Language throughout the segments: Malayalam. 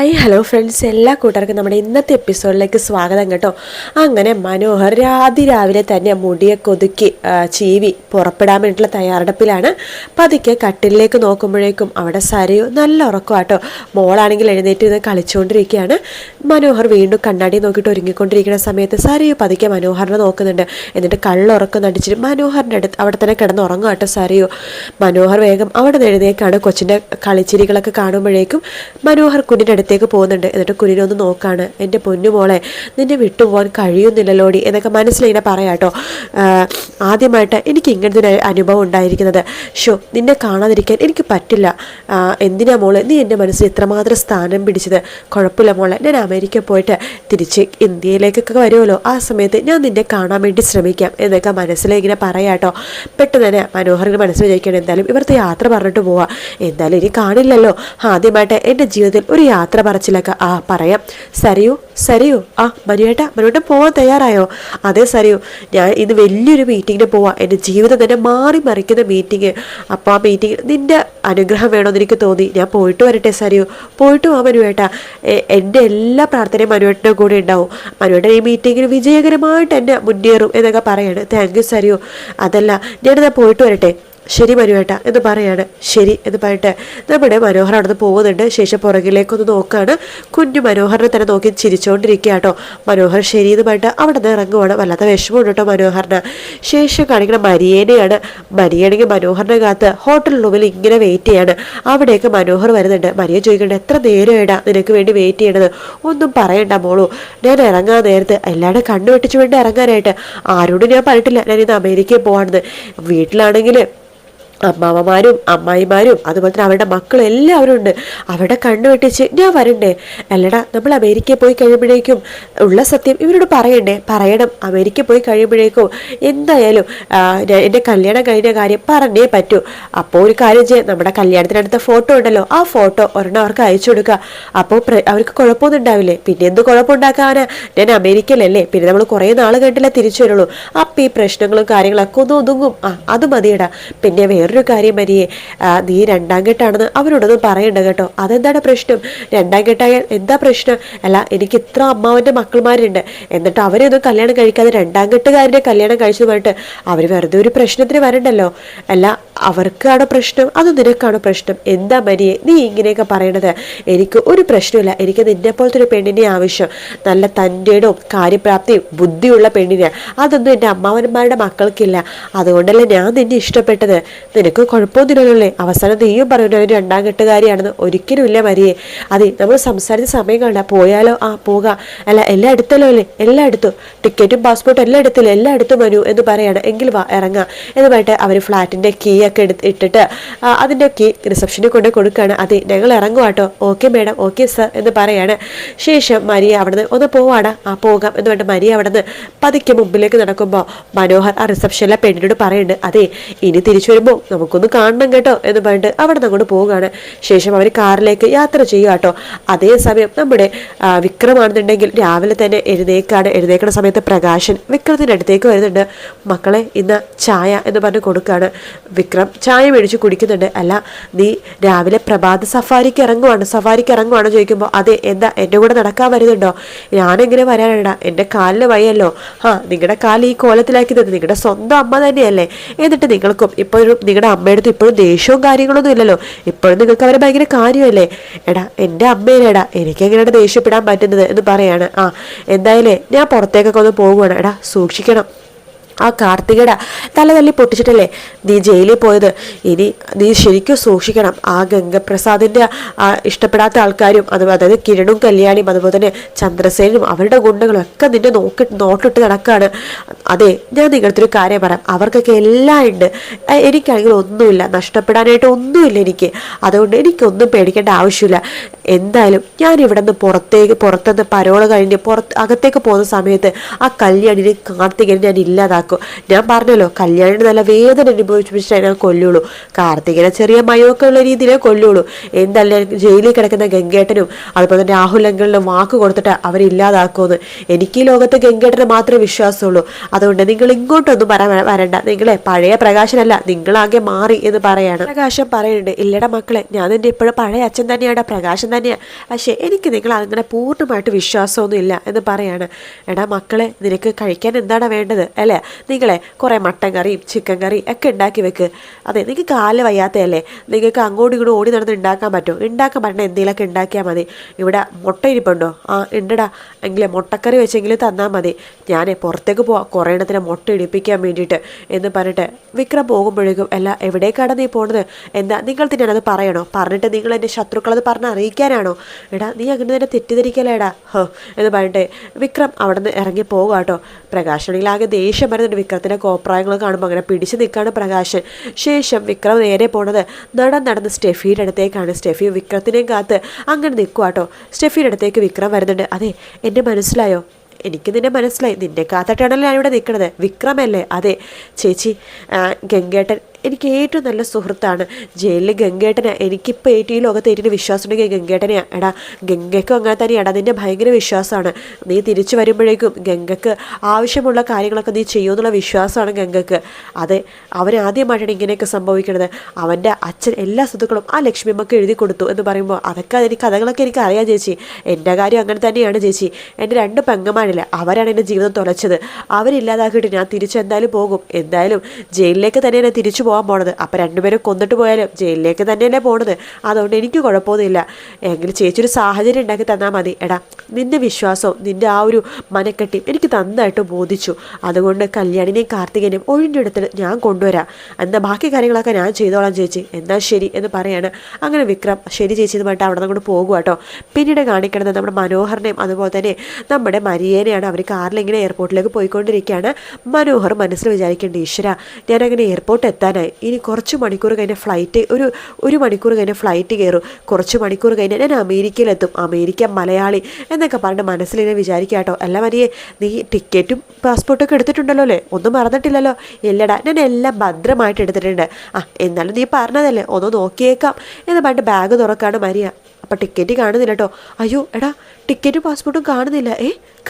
ഹായ് ഹലോ ഫ്രണ്ട്സ്, എല്ലാ കൂട്ടർക്കും നമ്മുടെ ഇന്നത്തെ എപ്പിസോഡിലേക്ക് സ്വാഗതം കേട്ടോ. അങ്ങനെ മനോഹർ രാവിലെ തന്നെ മുടിയൊക്കെ ഒതുക്കി ചീവി പുറപ്പെടാൻ വേണ്ടിയിട്ടുള്ള തയ്യാറെടുപ്പിലാണ്. പതുക്കെ കട്ടിലേക്ക് നോക്കുമ്പോഴേക്കും അവിടെ സരയു നല്ല ഉറക്കമാട്ടോ. മോളാണെങ്കിൽ എഴുന്നേറ്റ് നിന്ന് കളിച്ചുകൊണ്ടിരിക്കുകയാണ്. മനോഹർ വീണ്ടും കണ്ണാടി നോക്കിയിട്ട് ഒരുങ്ങിക്കൊണ്ടിരിക്കുന്ന സമയത്ത് സരയു പതുക്കെ മനോഹറിനെ നോക്കുന്നുണ്ട്. എന്നിട്ട് കള്ളുറക്കം നടിച്ചിട്ട് മനോഹറിൻ്റെ അടുത്ത് അവിടെ തന്നെ കിടന്നുറങ്ങും സരയു. മനോഹർ വേഗം അവിടെ നിന്ന് എഴുന്നേക്കാണ്. കൊച്ചിൻ്റെ കളിച്ചിരികളൊക്കെ കാണുമ്പോഴേക്കും മനോഹർ കുഞ്ഞിൻ്റെ അടുത്തേക്ക് പോകുന്നുണ്ട്. എന്നിട്ട് കുഞ്ഞിനൊന്ന് നോക്കാണ്. എൻ്റെ പൊന്നുമോളെ, നിന്നെ വിട്ടുപോകാൻ കഴിയുന്നില്ലല്ലോടി എന്നൊക്കെ മനസ്സിലിങ്ങനെ പറയാട്ടോ. ആദ്യമായിട്ട് എനിക്ക് ഇങ്ങനത്തെ ഒരു അനുഭവം ഉണ്ടായിരിക്കുന്നത്. നിന്നെ കാണാതിരിക്കാൻ എനിക്ക് പറ്റില്ല. എന്തിനാ മോളെ നീ എൻ്റെ മനസ്സിൽ ഇത്രമാത്രം സ്ഥാനം പിടിച്ചത്? കുഴപ്പമില്ല മോളെ, ഞാൻ അമേരിക്ക പോയിട്ട് തിരിച്ച് ഇന്ത്യയിലേക്കൊക്കെ വരുമല്ലോ, ആ സമയത്ത് ഞാൻ നിന്നെ കാണാൻ വേണ്ടി ശ്രമിക്കാം എന്നൊക്കെ മനസ്സിലിങ്ങനെ പറയാട്ടോ. പെട്ടെന്ന് തന്നെ മനോഹറിന് മനസ്സിൽ വിചാരിക്കണം, എന്തായാലും ഇവിടുത്തെ യാത്ര പറഞ്ഞിട്ട് പോവാം, എന്തായാലും ഇനി കാണില്ലല്ലോ. ആദ്യമായിട്ട് എൻ്റെ ജീവിതത്തിൽ ഒരു യാത്ര പറച്ചിലൊക്കെ പറയാം. സരയു മനുവേട്ടൻ പോവാൻ തയ്യാറായോ? അതെ സരയു, ഞാൻ ഇന്ന് വലിയൊരു മീറ്റിങ്ങിന് പോവാം. എൻ്റെ ജീവിതം തന്നെ മാറി മറിക്കുന്ന മീറ്റിങ്. അപ്പോൾ ആ മീറ്റിങ്ങിൽ നിൻ്റെ അനുഗ്രഹം വേണമെന്ന് എനിക്ക് തോന്നി. ഞാൻ പോയിട്ട് വരട്ടെ സരയു? പോയിട്ട് വാ മനുവേട്ട. എൻ്റെ എല്ലാ പ്രാർത്ഥനയും മനുവേട്ടൻ്റെ കൂടെ ഉണ്ടാവും. മനുവേട്ടൻ ഈ മീറ്റിങ്ങിന് വിജയകരമായിട്ട് എന്നെ മുന്നേറും എന്നൊക്കെ പറയാണ്. Thank you Sarayu. അതല്ല, ഞാനിതാ പോയിട്ട് വരട്ടെ. ശരി മനുവേട്ട എന്ന് പറയാണ്. ശരി എന്ന് പറഞ്ഞിട്ട് നമ്മുടെ മനോഹർ അവിടെ നിന്ന് പോകുന്നുണ്ട്. ശേഷം പുറകിലേക്കൊന്ന് നോക്കുകയാണ്. കുഞ്ഞു മനോഹറിനെ തന്നെ നോക്കി ചിരിച്ചുകൊണ്ടിരിക്കുക കേട്ടോ. മനോഹർ ശരി എന്ന് പറഞ്ഞിട്ട് അവിടെ നിന്ന് ഇറങ്ങുവാണ്. വല്ലാത്ത വിഷമമുണ്ട് കേട്ടോ മനോഹറിന്. ശേഷം കാണിക്കുന്ന മരിയേനെയാണ്. മരിയാണെങ്കിൽ മനോഹറിനെ കാത്ത് ഹോട്ടൽ റൂമിൽ ഇങ്ങനെ വെയിറ്റ് ചെയ്യാണ്. അവിടേക്ക് മനോഹർ വരുന്നുണ്ട്. മരിയ ചോദിക്കണ്ട, എത്ര നേരമായിടാ നിനക്ക് വേണ്ടി വെയിറ്റ് ചെയ്യണത്? ഒന്നും പറയണ്ട മോളൂ, ഞാൻ ഇറങ്ങാൻ നേരത്ത് എല്ലാവരും കണ്ണു വെട്ടിച്ചു വേണ്ടി ഇറങ്ങാനായിട്ട് ആരോടും ഞാൻ പറഞ്ഞിട്ടില്ല ഞാൻ ഇന്ന് അമേരിക്കയിൽ പോവാണെന്ന്. വീട്ടിലാണെങ്കിൽ അമ്മാവന്മാരും അമ്മായിമാരും അതുപോലെ തന്നെ അവരുടെ മക്കളും എല്ലാവരും ഉണ്ട്. അവിടെ കണ്ണു വെട്ടിച്ച് ഞാൻ വരണ്ടേ? അല്ലടാ, നമ്മൾ അമേരിക്കയിൽ പോയി കഴിയുമ്പോഴേക്കും ഉള്ള സത്യം ഇവരോട് പറയണം. അമേരിക്കയിൽ പോയി കഴിയുമ്പോഴേക്കും എന്തായാലും എൻ്റെ കല്യാണം കഴിഞ്ഞ കാര്യം പറഞ്ഞേ പറ്റൂ. അപ്പോൾ ഒരു കാര്യം ചെയ്യാം, നമ്മുടെ കല്യാണത്തിനടുത്ത ഫോട്ടോ ഉണ്ടല്ലോ, ആ ഫോട്ടോ ഒരെണ്ണം അവർക്ക് അയച്ചു കൊടുക്കുക. അപ്പോൾ അവർക്ക് കുഴപ്പമൊന്നും ഉണ്ടാവില്ലേ? പിന്നെ എന്ത് കുഴപ്പമുണ്ടാക്കാനാ? ഞാൻ അമേരിക്കയിലല്ലേ, പിന്നെ നമ്മൾ കുറേ നാൾ കണ്ടില്ല തിരിച്ചു വരുള്ളൂ. അപ്പം ഈ പ്രശ്നങ്ങളും കാര്യങ്ങളൊക്കെ ഒന്ന് ഒതുങ്ങും. അത് മതിയടാ. പിന്നെ വേറൊരു കാര്യം മരിയേ, നീ രണ്ടാം കെട്ടാണെന്ന് അവരോടൊന്നും പറയണ്ട കേട്ടോ. അതെന്താണ് പ്രശ്നം? രണ്ടാം കെട്ടായാൽ എന്താ പ്രശ്നം? അല്ല, എനിക്ക് ഇത്ര അമ്മാവൻ്റെ മക്കൾമാരുണ്ട്, എന്നിട്ട് അവരെയൊന്നും കല്യാണം കഴിക്കാതെ രണ്ടാം കെട്ടുകാരനെ കല്യാണം കഴിച്ചു പറഞ്ഞിട്ട് അവർ വെറുതെ ഒരു പ്രശ്നത്തിന് വരണ്ടല്ലോ. അല്ല, അവർക്കാണോ പ്രശ്നം അതോ നിനക്കാണോ പ്രശ്നം? എന്താ മരിയെ നീ ഇങ്ങനെയൊക്കെ പറയണത്? എനിക്ക് ഒരു പ്രശ്നമില്ല. എനിക്ക് നിന്നെ പോലത്തെ ഒരു പെണ്ണിനെ ആവശ്യം. നല്ല തൻ്റെയും കാര്യപ്രാപ്തിയും ബുദ്ധിയുള്ള പെണ്ണിനെ. അതൊന്നും എൻ്റെ അമ്മാവന്മാരുടെ മക്കൾക്കില്ല. അതുകൊണ്ടല്ലേ ഞാൻ നിന്നെ ഇഷ്ടപ്പെട്ടത്. നിനക്ക് കുഴപ്പമൊന്നുമില്ലല്ലേ? അവസാനം നീയും പറയുന്നത് ഒരു രണ്ടാം കെട്ടുകാരിയാണെന്ന്. ഒരിക്കലും ഇല്ല മരിയെ. അതെ, നമ്മൾ സംസാരിച്ച സമയം കണ്ട പോയാലോ? പോകാം. അല്ല, എല്ലാം എടുത്തല്ലോ അല്ലേ? എല്ലാം എടുത്തു, ടിക്കറ്റും പാസ്പോർട്ടും എല്ലാം എടുത്തില്ല. എല്ലാം എടുത്തു മനു എന്ന് പറയാണ്. എങ്കിൽ വാ ഇറങ്ങാം എന്ന് പറഞ്ഞിട്ട് അവർ ഫ്ലാറ്റിൻ്റെ കീ ഒക്കെ ഇട്ടിട്ട് അതിൻ്റെ കീ റിസപ്ഷനിൽ കൊണ്ട് കൊടുക്കുകയാണ്. അതെ, ഞങ്ങൾ ഇറങ്ങുവാട്ടോ. ഓക്കെ മേഡം, ഓക്കെ സർ എന്ന് പറയാണ്. ശേഷം മരിയ അവിടെ നിന്ന് ഒന്ന് പോവാടാ. പോകാം എന്ന് പറഞ്ഞിട്ട് മരിയ അവിടെ നിന്ന് പതുക്കെ മുമ്പിലേക്ക് നടക്കുമ്പോൾ മനോഹർ ആ റിസപ്ഷനിലെ പെണ്ണിനോട് പറയുന്നുണ്ട്, അതെ ഇനി തിരിച്ചു വരുമ്പോൾ നമുക്കൊന്ന് കാണണം കേട്ടോ എന്ന് പറഞ്ഞിട്ട് അവിടെ നിന്ന് അങ്ങോട്ട് പോവുകയാണ്. ശേഷം അവർ കാറിലേക്ക് യാത്ര ചെയ്യുക കേട്ടോ. അതേസമയം നമ്മുടെ വിക്രമാണെന്നുണ്ടെങ്കിൽ രാവിലെ തന്നെ എഴുന്നേക്കണ സമയത്ത് പ്രകാശൻ വിക്രത്തിൻ്റെ അടുത്തേക്ക് വരുന്നുണ്ട്. മക്കളെ, ഇന്ന് ചായ എന്ന് പറഞ്ഞ് കൊടുക്കുകയാണ്. വിക്രം ചായ മേടിച്ച് കുടിക്കുന്നുണ്ട്. അല്ല, നീ രാവിലെ പ്രഭാത സഫാരിക്ക് ഇറങ്ങുവാണോ ചോദിക്കുമ്പോൾ, അതെ, എന്താ എൻ്റെ കൂടെ നടക്കാൻ വരുന്നുണ്ടോ? ഞാനെങ്ങനെ വരാനാടാ? എൻ്റെ കാലിന് വയ്യല്ലോ. നിങ്ങളുടെ കാല് ഈ കോലത്തിലാക്കിയത് നിങ്ങളുടെ സ്വന്തം അമ്മ തന്നെയല്ലേ? എന്നിട്ട് നിങ്ങൾക്കും ഇപ്പോഴും നിങ്ങളുടെ അമ്മയുടെ ഇപ്പോഴും ദേഷ്യവും കാര്യങ്ങളൊന്നും ഇല്ലല്ലോ. ഇപ്പോഴും നിങ്ങൾക്ക് അവരെ ഭയങ്കര കാര്യമല്ലേ? എടാ, എൻ്റെ അമ്മയിലേടാ എനിക്കെങ്ങനെയാണ് ദേഷ്യപ്പെടാൻ പറ്റുന്നത് എന്ന് പറയാണ്. എന്തായാലും ഞാൻ പുറത്തേക്കൊക്കെ ഒന്ന് പോകുവാണ്. എടാ, സൂക്ഷിക്കണം. ആ കാർത്തികയുടെ തല തല്ലി പൊട്ടിച്ചിട്ടല്ലേ നീ ജയിലിൽ പോയത്? ഇനി നീ ശരിക്കും സൂക്ഷിക്കണം. ആ ഗംഗപ്രസാദിൻ്റെ ഇഷ്ടപ്പെടാത്ത ആൾക്കാരും അതായത് കിരണും കല്യാണിയും അതുപോലെ തന്നെ ചന്ദ്രസേനും അവരുടെ ഗുണ്ടകളും ഒക്കെ നിന്നെ നോട്ടിട്ട് നടക്കുകയാണ്. അതെ, ഞാൻ നിങ്ങളടുത്തൊരു കാര്യം പറയാം, അവർക്കൊക്കെ എല്ലാം ഉണ്ട്. എനിക്കാണെങ്കിൽ ഒന്നുമില്ല, നഷ്ടപ്പെടാനായിട്ട് ഒന്നുമില്ല എനിക്ക്. അതുകൊണ്ട് എനിക്കൊന്നും പേടിക്കേണ്ട ആവശ്യമില്ല. എന്തായാലും ഞാൻ ഇവിടെ നിന്ന് പുറത്തുനിന്ന് പരോള് കഴിഞ്ഞ് അകത്തേക്ക് പോകുന്ന സമയത്ത് ആ കല്യാണിനെ കാർത്തികനെ ഞാൻ ഇല്ലാതാക്കും. ഇല്ലാതാക്കും. ഞാൻ പറഞ്ഞല്ലോ കല്യാണിന് നല്ല വേദന അനുഭവിപ്പിച്ചിട്ടേ ഞാൻ കൊല്ലുള്ളൂ. കാർത്തികനെ ചെറിയ മയമൊക്കെ ഉള്ള രീതിയിലേ കൊല്ലുള്ളൂ. എന്തായാലും ജയിലിൽ കിടക്കുന്ന ഗംഗേട്ടനും അതുപോലെ തന്നെ രാഹുൽ അങ്കിളിനും വാക്ക് കൊടുത്തിട്ട് അവരില്ലാതാക്കുമെന്ന്. എനിക്ക് ഈ ലോകത്ത് ഗംഗേട്ടന് മാത്രമേ വിശ്വാസമുള്ളൂ. അതുകൊണ്ട് നിങ്ങൾ ഇങ്ങോട്ടൊന്നും വരണ്ട. നിങ്ങളെ പഴയ പ്രകാശനല്ല, നിങ്ങളാകെ മാറി എന്ന് പറയാണ്. പ്രകാശൻ പറയുന്നുണ്ട്, ഇല്ലടാ മക്കളെ, ഞാൻ നിന്റെ ഇപ്പോഴും പഴയ അച്ഛൻ തന്നെയാണ്, പ്രകാശൻ തന്നെയാണ്. പക്ഷേ എനിക്ക് നിങ്ങൾ അങ്ങനെ പൂർണ്ണമായിട്ട് വിശ്വാസമൊന്നും ഇല്ല എന്ന് പറയാണ്. എടാ മക്കളെ, നിനക്ക് കഴിക്കാൻ എന്താണ് വേണ്ടത് അല്ലേ? നിങ്ങളെ കുറേ മട്ടൻ കറിയും ചിക്കൻ കറിയും ഒക്കെ ഉണ്ടാക്കി വെക്ക്. അതെ, നിങ്ങൾക്ക് കാല് വയ്യാത്തയല്ലേ, നിങ്ങൾക്ക് അങ്ങോട്ടും ഇങ്ങോട്ടും ഓടി നടന്ന് ഉണ്ടാക്കാൻ പറ്റുമോ? ഉണ്ടാക്കാൻ പറ്റുന്ന എന്തെങ്കിലുമൊക്കെ ഉണ്ടാക്കിയാൽ മതി. ഇവിടെ മുട്ട ഇരിപ്പുണ്ടോ? ആ ഉണ്ടടാ, എങ്കിലേ മുട്ടക്കറി വെച്ചെങ്കിലും തന്നാൽ മതി. ഞാൻ പുറത്തേക്ക് പോവാം കുറേ എണ്ണത്തിന് മുട്ട ഇടിപ്പിക്കാൻ വേണ്ടിയിട്ട് എന്ന് പറഞ്ഞിട്ട് വിക്രം പോകുമ്പോഴേക്കും അല്ല, എവിടേക്കാണ് നീ പോണത്? എന്താ നിങ്ങൾ തന്നെയാണത് പറയണോ? പറഞ്ഞിട്ട് നിങ്ങൾ എൻ്റെ ശത്രുക്കളത് പറഞ്ഞ് അറിയിക്കാനാണോ? എടാ നീ അങ്ങനെ തന്നെ തെറ്റിദ്ധരിക്കലേടാ ഹോ എന്ന് പറഞ്ഞിട്ട് വിക്രം അവിടെ നിന്ന് ഇറങ്ങി പോകുക കേട്ടോ. പ്രകാശനാണെങ്കിൽ ആകെ ദേഷ്യം വരുന്നുണ്ട്. വിക്രത്തിൻ്റെ കോപ്രായങ്ങൾ കാണുമ്പോൾ അങ്ങനെ പിടിച്ചു നിൽക്കുകയാണ് പ്രകാശൻ. ശേഷം വിക്രം നേരെ പോണത് നടന്ന് സ്റ്റെഫിയുടെ അടുത്തേക്കാണ്. സ്റ്റെഫി വിക്രത്തിനെയും കാത്ത് അങ്ങനെ നിൽക്കുക കേട്ടോ. സ്റ്റെഫിയുടെ അടുത്തേക്ക് വിക്രം വരുന്നുണ്ട്. അതെ, എന്നെ മനസ്സിലായോ? എനിക്ക് നിന്നെ മനസ്സിലായി, നിന്നെ കാത്തിട്ടാണല്ലോ ഞാനിവിടെ നിൽക്കണത്. വിക്രമല്ലേ? അതെ ചേച്ചി, ഗംഗേട്ടൻ എനിക്ക് ഏറ്റവും നല്ല സുഹൃത്താണ്. ജയിലിൽ ഗംഗേട്ടനെ എനിക്കിപ്പോൾ ഏറ്റവും ഈ ലോകത്ത് ഏറ്റവും വിശ്വാസം ഉണ്ടെങ്കിൽ ഗംഗേട്ടനെയാണ്. എടാ ഗംഗയ്ക്കും അങ്ങനെ തന്നെയാണ്, അതിൻ്റെ ഭയങ്കര വിശ്വാസമാണ്. നീ തിരിച്ചു വരുമ്പോഴേക്കും ഗംഗയ്ക്ക് ആവശ്യമുള്ള കാര്യങ്ങളൊക്കെ നീ ചെയ്യുമെന്നുള്ള വിശ്വാസമാണ് ഗംഗയ്ക്ക്. അതെ, അവനാദ്യമായിട്ടാണ് ഇങ്ങനെയൊക്കെ സംഭവിക്കുന്നത്. അവൻ്റെ അച്ഛൻ എല്ലാ സ്വത്തുക്കളും ആ ലക്ഷ്മിയമ്മക്ക് എഴുതി കൊടുത്തു എന്ന് പറയുമ്പോൾ അതൊക്കെ കഥകളൊക്കെ എനിക്ക് അറിയാം ചേച്ചി. എൻ്റെ കാര്യം അങ്ങനെ തന്നെയാണ് ചേച്ചി. എൻ്റെ 2 പെങ്ങന്മാരില്ല, അവരാണ് എൻ്റെ ജീവിതം തുലച്ചത്. അവരില്ലാതാക്കിയിട്ട് ഞാൻ തിരിച്ചെന്തായാലും പോകും. എന്തായാലും ജയിലിലേക്ക് തന്നെയാണ് തിരിച്ചു പോകാൻ പോണത്. അപ്പം 2 പേരും കൊന്നിട്ട് പോയാലും ജയിലിലേക്ക് തന്നെയല്ലേ പോണത്. അതുകൊണ്ട് എനിക്ക് കുഴപ്പമൊന്നുമില്ല. എങ്കിലും ചേച്ചി ഒരു സാഹചര്യം ഉണ്ടാക്കി തന്നാൽ മതി. എടാ നിൻ്റെ വിശ്വാസവും നിൻ്റെ ആ ഒരു മനക്കെട്ടിയും എനിക്ക് നന്നായിട്ട് ബോധിച്ചു. അതുകൊണ്ട് കല്യാണിനെയും കാർത്തികനെയും ഒഴിഞ്ഞെടുത്തിട്ട് ഞാൻ കൊണ്ടുവരാം. എന്നാൽ ബാക്കി കാര്യങ്ങളൊക്കെ ഞാൻ ചെയ്തോളാം ചേച്ചി. എന്നാൽ ശരി എന്ന് പറയാണ്. അങ്ങനെ വിക്രം ശരി ചേച്ചി എന്ന് പറഞ്ഞിട്ട് അവിടെ നിന്ന് കൊണ്ട് പോകുക കേട്ടോ. പിന്നീട് കാണിക്കണത് നമ്മുടെ മനോഹറിനെയും അതുപോലെ തന്നെ നമ്മുടെ മരിയേനെയാണ്. അവർ കാറിലിങ്ങനെ എയർപോർട്ടിലേക്ക് പോയിക്കൊണ്ടിരിക്കുകയാണ്. മനോഹർ മനസ്സിൽ വിചാരിക്കേണ്ട, ഈശ്വര ഞാനങ്ങനെ എയർപോർട്ട് എത്താനായി, ഇനി കുറച്ച് മണിക്കൂർ കഴിഞ്ഞ ഫ്ലൈറ്റ് ഒരു മണിക്കൂർ കഴിഞ്ഞ ഫ്ലൈറ്റ് കയറും, കുറച്ച് മണിക്കൂർ കഴിഞ്ഞാൽ ഞാൻ അമേരിക്കയിലെത്തും, അമേരിക്ക മലയാളി എന്നൊക്കെ പറഞ്ഞിട്ട് മനസ്സിലിങ്ങനെ വിചാരിക്കുക കേട്ടോ. അല്ല മരിയെ, നീ ടിക്കറ്റും പാസ്പോർട്ടൊക്കെ എടുത്തിട്ടുണ്ടല്ലോ അല്ലേ? ഒന്നും മറന്നിട്ടില്ലല്ലോ? ഇല്ലടാ, ഞാൻ എല്ലാം ഭദ്രമായിട്ട് എടുത്തിട്ടുണ്ട്. എന്നാലും നീ പറഞ്ഞതല്ലേ, ഒന്ന് നോക്കിയേക്കാം എന്ന് പറഞ്ഞിട്ട് ബാഗ് തുറക്കാണ് മരിയ. അപ്പം ടിക്കറ്റ് കാണുന്നില്ല കേട്ടോ. അയ്യോ എടാ, ടിക്കറ്റും പാസ്പോർട്ടും കാണുന്നില്ല.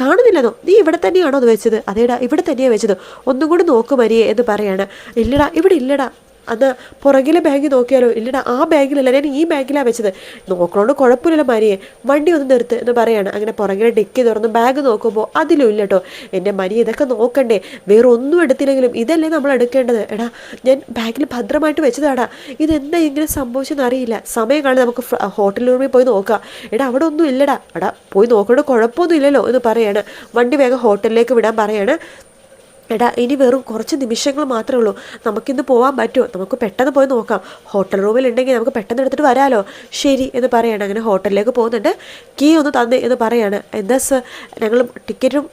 കാണുന്നില്ലെന്നോ? നീ ഇവിടെ തന്നെയാണോ അത് വെച്ചത്? അതേടാ, ഇവിടെ തന്നെയാണ് വെച്ചത്. ഒന്നും കൂടി നോക്ക് മരിയേ എന്ന് പറയാണ്. ഇല്ലടാ, ഇവിടെ ഇല്ലടാ. അന്ന് പുറകിലെ ബാഗ് നോക്കിയാലോ? ഇല്ലടാ, ആ ബാഗിലല്ല, ഞാൻ ഈ ബാഗിലാണ് വെച്ചത്. നോക്കണോണ്ട് കുഴപ്പമില്ലല്ലോ മരിയെ, വണ്ടി ഒന്ന് നിർത്ത് എന്ന് പറയാണ്. അങ്ങനെ പുറകിലെ ഡിക്കി തുറന്ന് ബാഗ് നോക്കുമ്പോൾ അതിലും ഇല്ല കേട്ടോ. എൻ്റെ മരിയ ഇതൊക്കെ നോക്കണ്ടേ? വേറെ ഒന്നും എടുത്തില്ലെങ്കിലും ഇതല്ലേ നമ്മൾ എടുക്കേണ്ടത്? എടാ ഞാൻ ബാഗിൽ ഭദ്രമായിട്ട് വെച്ചതാടാ, ഇതെന്താ ഇങ്ങനെ സംഭവിച്ചെന്ന് അറിയില്ല. സമയം കാണാൻ നമുക്ക് ഹോട്ടൽ റൂമിൽ പോയി നോക്കാം. എടാ അവിടെ ഒന്നും ഇല്ലടാ. എടാ പോയി നോക്കണ്ട, കുഴപ്പമൊന്നും ഇല്ലല്ലോ എന്ന് പറയാണ്. വണ്ടി വേഗം ഹോട്ടലിലേക്ക് വിടാൻ പറയാണ്. എടാ ഇനി വെറും കുറച്ച് നിമിഷങ്ങൾ മാത്രമേ ഉള്ളൂ, നമുക്കിന്ന് പോകാൻ പറ്റുമോ? നമുക്ക് പെട്ടെന്ന് പോയി നോക്കാം. ഹോട്ടൽ റൂമിലുണ്ടെങ്കിൽ നമുക്ക് പെട്ടെന്ന് എടുത്തിട്ട് വരാമല്ലോ. ശരി എന്ന് പറയാണ്. അങ്ങനെ ഹോട്ടലിലേക്ക് പോകുന്നുണ്ട്. കീ ഒന്ന് തന്നേ എന്ന് പറയാണ്. എന്താ സർ, ഞങ്ങൾ ടിക്കറ്റും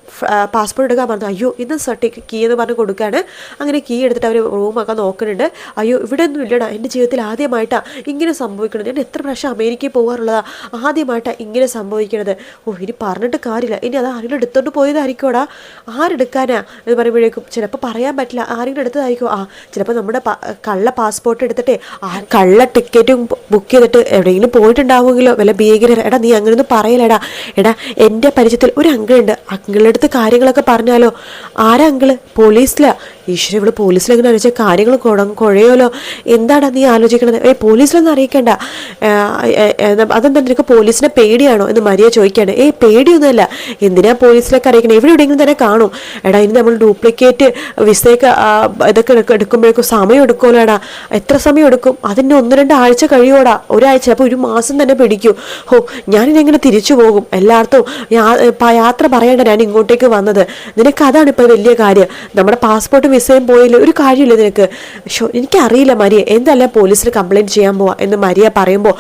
പാസ്പോർട്ട് എടുക്കാൻ പറഞ്ഞു. അയ്യോ ഇന്ന് സർ കീ എന്ന് പറഞ്ഞ് കൊടുക്കുകയാണ്. അങ്ങനെ കീ എടുത്തിട്ട് അവർ റൂമൊക്കെ നോക്കുന്നുണ്ട്. അയ്യോ ഇവിടെ ഒന്നും ഇല്ലടാ, എൻ്റെ ജീവിതത്തിൽ ആദ്യമായിട്ടാണ് ഇങ്ങനെ സംഭവിക്കുന്നത്. ഞാൻ എത്ര പ്രാവശ്യം അമേരിക്കയിൽ പോകാറുള്ളതാണ്, ആദ്യമായിട്ടാണ് ഇങ്ങനെ സംഭവിക്കുന്നത്. ഇനി പറഞ്ഞിട്ട് കാര്യമില്ല, ഇനി അത് ആരെങ്കിലും എടുത്തോണ്ട് പോയതായിരിക്കോടാ. ആരെടുക്കാനാ എന്ന് പറയുമ്പോൾ ചിലപ്പോൾ പറയാൻ പറ്റില്ല, ആരെങ്കിലും എടുത്തതായിരിക്കും. ചിലപ്പോൾ നമ്മുടെ കള്ള പാസ്പോർട്ട് എടുത്തിട്ട് കള്ള ടിക്കറ്റും ബുക്ക് ചെയ്തിട്ട് എവിടെയെങ്കിലും പോയിട്ടുണ്ടാവുമെങ്കിലോ, വല്ല ഭീകരർ. എടാ നീ അങ്ങനെയൊന്നും പറയലടാ. എടാ എൻ്റെ പരിചയത്തിൽ ഒരു അങ്കിളുണ്ട്, അങ്കിളുടെ അടുത്ത് കാര്യങ്ങളൊക്കെ പറഞ്ഞാലോ? ആരാ അങ്കിള്? പോലീസിലാ. ഈശ്വര, ഇവിടെ പോലീസിലെങ്ങനെ അറിയിച്ച കാര്യങ്ങൾ കുഴയോലോ. എന്താടാ നീ ആലോചിക്കണത്? പോലീസിലൊന്നും അറിയിക്കണ്ട. അതെന്താ നിനക്ക് പോലീസിനെ പേടിയാണോ എന്ന് മരിയ ചോദിക്കുകയാണ്. പേടിയൊന്നുമല്ല, എന്തിനാ പോലീസിലൊക്കെ അറിയിക്കണേ? എവിടെയെങ്കിലും തന്നെ കാണും. എടാ ഇനി നമ്മൾ ഡ്യൂപ്ലിക്കേറ്റ് വിസയൊക്കെ ഇതൊക്കെ എടുക്കുമ്പോഴേക്കും സമയം എടുക്കുമല്ലോ. എടാ എത്ര സമയം എടുക്കും? അതിന് 1-2 ആഴ്ച കഴിയോടാ, ഒരാഴ്ച, അപ്പോൾ 1 മാസം തന്നെ പിടിക്കും. ഞാനിതെങ്ങനെ തിരിച്ചു പോകും? എല്ലായിടത്തും യാത്ര പറയേണ്ട ഞാൻ ഇങ്ങോട്ടേക്ക് വന്നത്. നിനക്ക് അതാണ് ഇപ്പോൾ വലിയ കാര്യം. നമ്മുടെ പാസ്പോർട്ട് വിസയും പോയില്ല, ഒരു കാര്യമില്ല നിനക്ക്. എനിക്കറിയില്ല മരിയ, എന്തല്ല പോലീസിൽ കംപ്ലയിൻറ്റ് ചെയ്യാൻ പോവാ എന്ന് മരിയ പറയുമ്പോൾ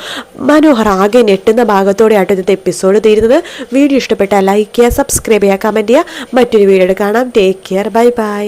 മനോഹർ ആകെ ഞെട്ടുന്ന ഭാഗത്തോടെയായിട്ട് ഇന്നത്തെ എപ്പിസോഡ് തീരുന്നത്. വീഡിയോ ഇഷ്ടപ്പെട്ടാൽ ലൈക്ക് ചെയ്യുക, സബ്സ്ക്രൈബ് ചെയ്യുക, കമൻറ്റ് ചെയ്യുക. മറ്റൊരു വീഡിയോ കാണാം. Take care, bye bye.